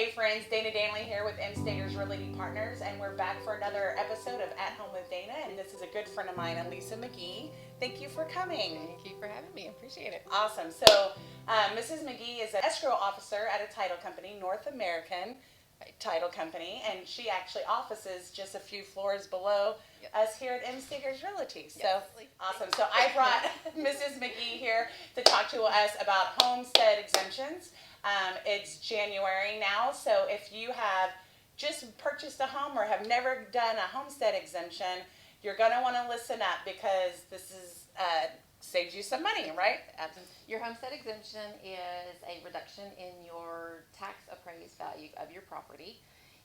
Hey friends, Dana Danley here with M-Staters Realty Partners, and we're back for another episode of At Home with Dana, and this is a good friend of mine, Alisa Magee. Thank you for coming. Thank you for having me. I appreciate it. Awesome. So, Mrs. Magee is an escrow officer at a title company, North American Title Company, and she actually offices just a few floors below us here at M-Staters Realty. So, awesome. So I brought Mrs. Magee here to talk to us about Homestead Exemptions. It's January now, so if you have just purchased a home or have never done a homestead exemption, you're going to want to listen up because this is saves you some money, right? Your homestead exemption is a reduction in your tax appraised value of your property,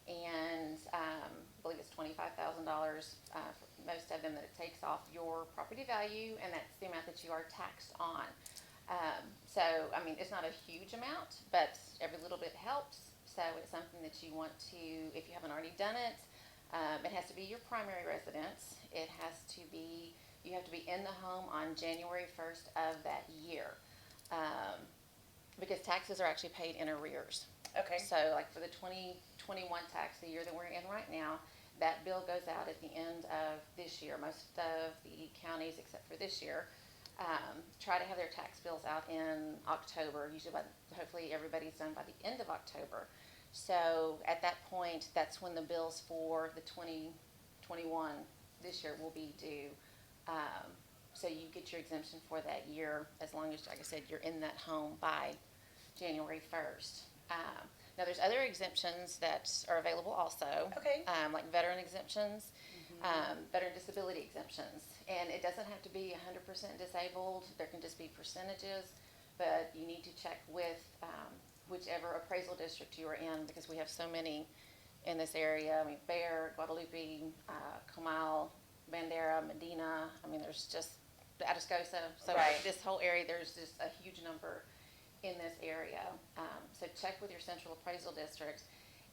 and I believe it's $25,000 for most of them that it takes off your property value, and that's the amount that you are taxed on. So, I mean, it's not a huge amount, but every little bit helps. So it's something that you want to, if you haven't already done it, it has to be your primary residence. It has to be, you have to be in the home on January 1st of that year, because taxes are actually paid in arrears. Okay. So like for the 2021 tax, the year that we're in right now, that bill goes out at the end of this year. Most of the counties, except for this year, try to have their tax bills out in October. Usually, hopefully everybody's done by the end of October. So at that point, that's when the bills for the 2021 this year will be due. So you get your exemption for that year as long as, like I said, you're in that home by January 1st. Now there's other exemptions that are available also. Okay. Like veteran exemptions, veteran disability exemptions. And it doesn't have to be 100% disabled. There can just be percentages, but you need to check with whichever appraisal district you are in, because we have so many in this area. I mean, Bexar, Guadalupe, Comal, Bandera, Medina. I mean, there's just Atascosa. So right. This whole area, there's just a huge number in this area. So check with your central appraisal district,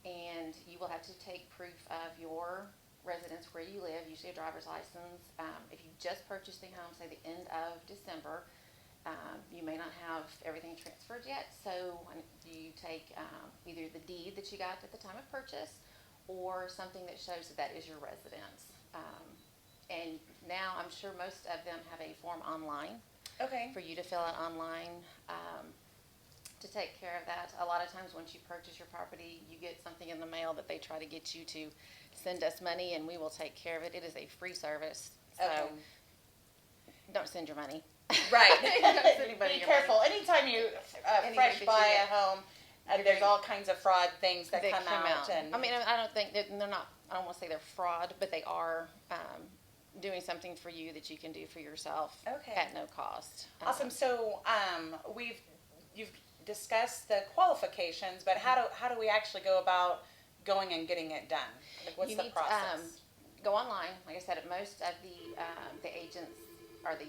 and you will have to take proof of your residence where you live, usually a driver's license. If you just purchased the home, say the end of December, you may not have everything transferred yet, so you take either the deed that you got at the time of purchase or something that shows that that is your residence. And now I'm sure most of them have a form online for you to fill out online to take care of that. A lot of times once you purchase your property, you get something in the mail that they try to get you to send us money, and we will take care of it. It is a free service, so don't send your money. Right. Don't send anybody Be your careful. money. Anytime you fresh buy a home, there's all kinds of fraud things that come out. And I mean, I don't think that they're not. I don't want to say they're fraud, but they are doing something for you that you can do for yourself at no cost. Awesome. So you've discussed the qualifications, but how do we actually go about going and getting it done? Like, what's the process? Go online. Like I said, at most of the agents or the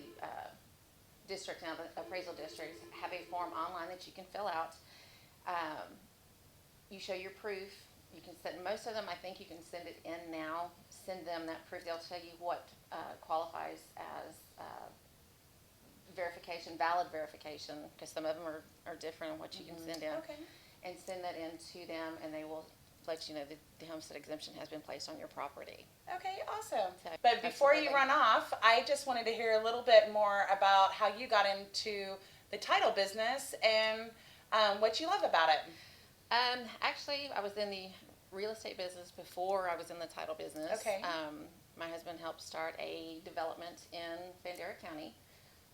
districts now, the appraisal districts have a form online that you can fill out. You show your proof. You can send, most of them, I think you can send it in now. Send them that proof. They'll tell you what qualifies as verification, valid verification, because some of them are different in what you can send in. And send that in to them, and they will let you know that the homestead exemption has been placed on your property. Okay, awesome. So, but before you run off, I just wanted to hear a little bit more about how you got into the title business and what you love about it. Actually, I was in the real estate business before I was in the title business. Okay. My husband helped start a development in Bandera County.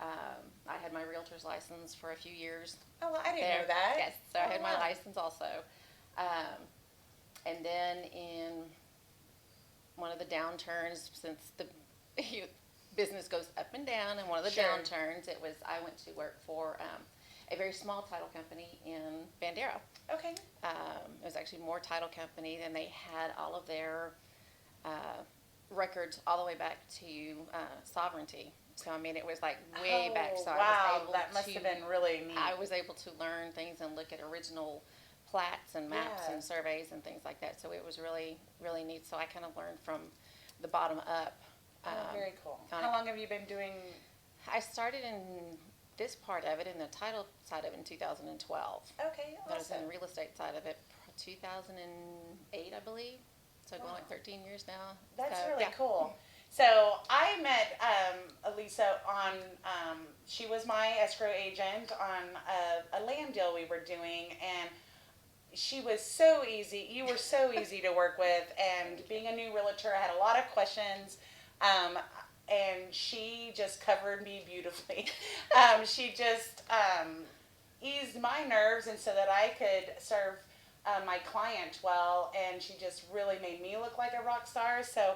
I had my realtor's license for a few years. Oh, well, I didn't know that. Yes, so I had my license also. And then in one of the downturns, since the business goes up and down, and one of the downturns, I went to work for a very small title company in Bandera. Okay. It was actually more title company than they had all of their records all the way back to sovereignty. So I mean, it was like way back. So I was able that must have been really neat. I was able to learn things and look at original plats and maps and surveys and things like that. So it was really, really neat. So I kind of learned from the bottom up. Very cool. How long have you been doing? I started in this part of it, in the title side of it, in 2012. Okay, awesome. I was in the real estate side of it 2008, I believe. So going like 13 years now. That's So, really yeah. cool. So I met Alisa on, she was my escrow agent on a land deal we were doing, and she was so easy. You were so easy to work with, and being a new realtor, I had a lot of questions, and she just covered me beautifully. She just eased my nerves, and so that I could serve my client well, and she just really made me look like a rock star. So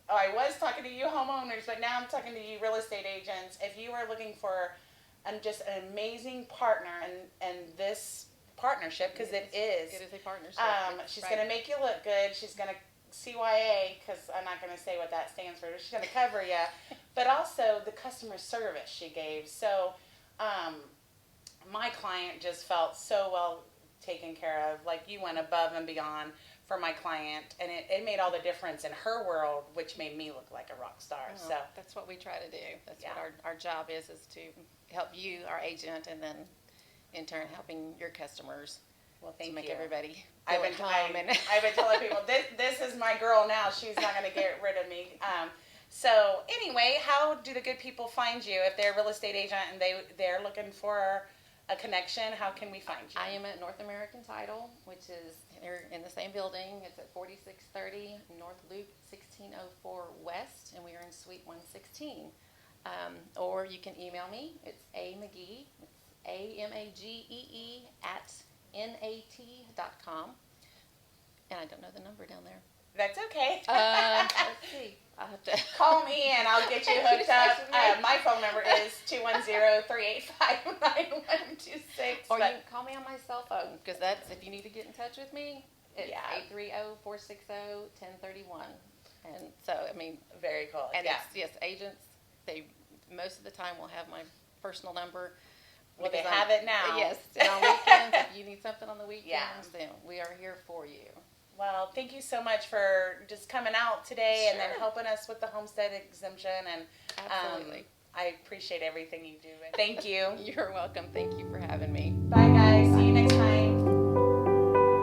I was talking to you homeowners, but now I'm talking to you real estate agents. If you are looking for just an amazing partner and this partnership, because it is. It is a partnership. She's Right. going to make you look good. She's going to CYA, because I'm not going to say what that stands for. She's going to cover you. But also the customer service she gave. So my client just felt so well taken care of. Like, you went above and beyond for my client, and it made all the difference in her world, which made me look like a rock star. Well, So that's what we try to do. That's Yeah. what our job is to help you, our agent, and then in turn helping your customers well, to thank make you. everybody I've feel been, at home. I've been telling people, this is my girl now. She's not going to get rid of me. So anyway, how do the good people find you? If they're a real estate agent and they're looking for a connection, how can we find you? I am at North American Title, which is here in the same building. It's at 4630 North Loop 1604 West, and we are in Suite 116. Or you can email me. It's A Magee. It's AMAGEE at NAT.com. And I don't know the number down there. That's okay. Let's see. I'll have to Call me and I'll get you hooked up. Text me. My phone number is 210-385-9126. Or you can call me on my cell phone, because that's, if you need to get in touch with me, it's Yeah. 830-460-1031. And so, I mean, Very cool. and Yeah. it's, yes, agents, they, most of the time will have my personal number. Well, they because have it now. Yes, and on weekends, if you need something on the weekends, Yeah. then we are here for you. Well, thank you so much for just coming out today and then Sure. helping us with the Homestead Exemption. And Absolutely. I appreciate everything you do. Thank you. You're welcome. Thank you for having me. Bye.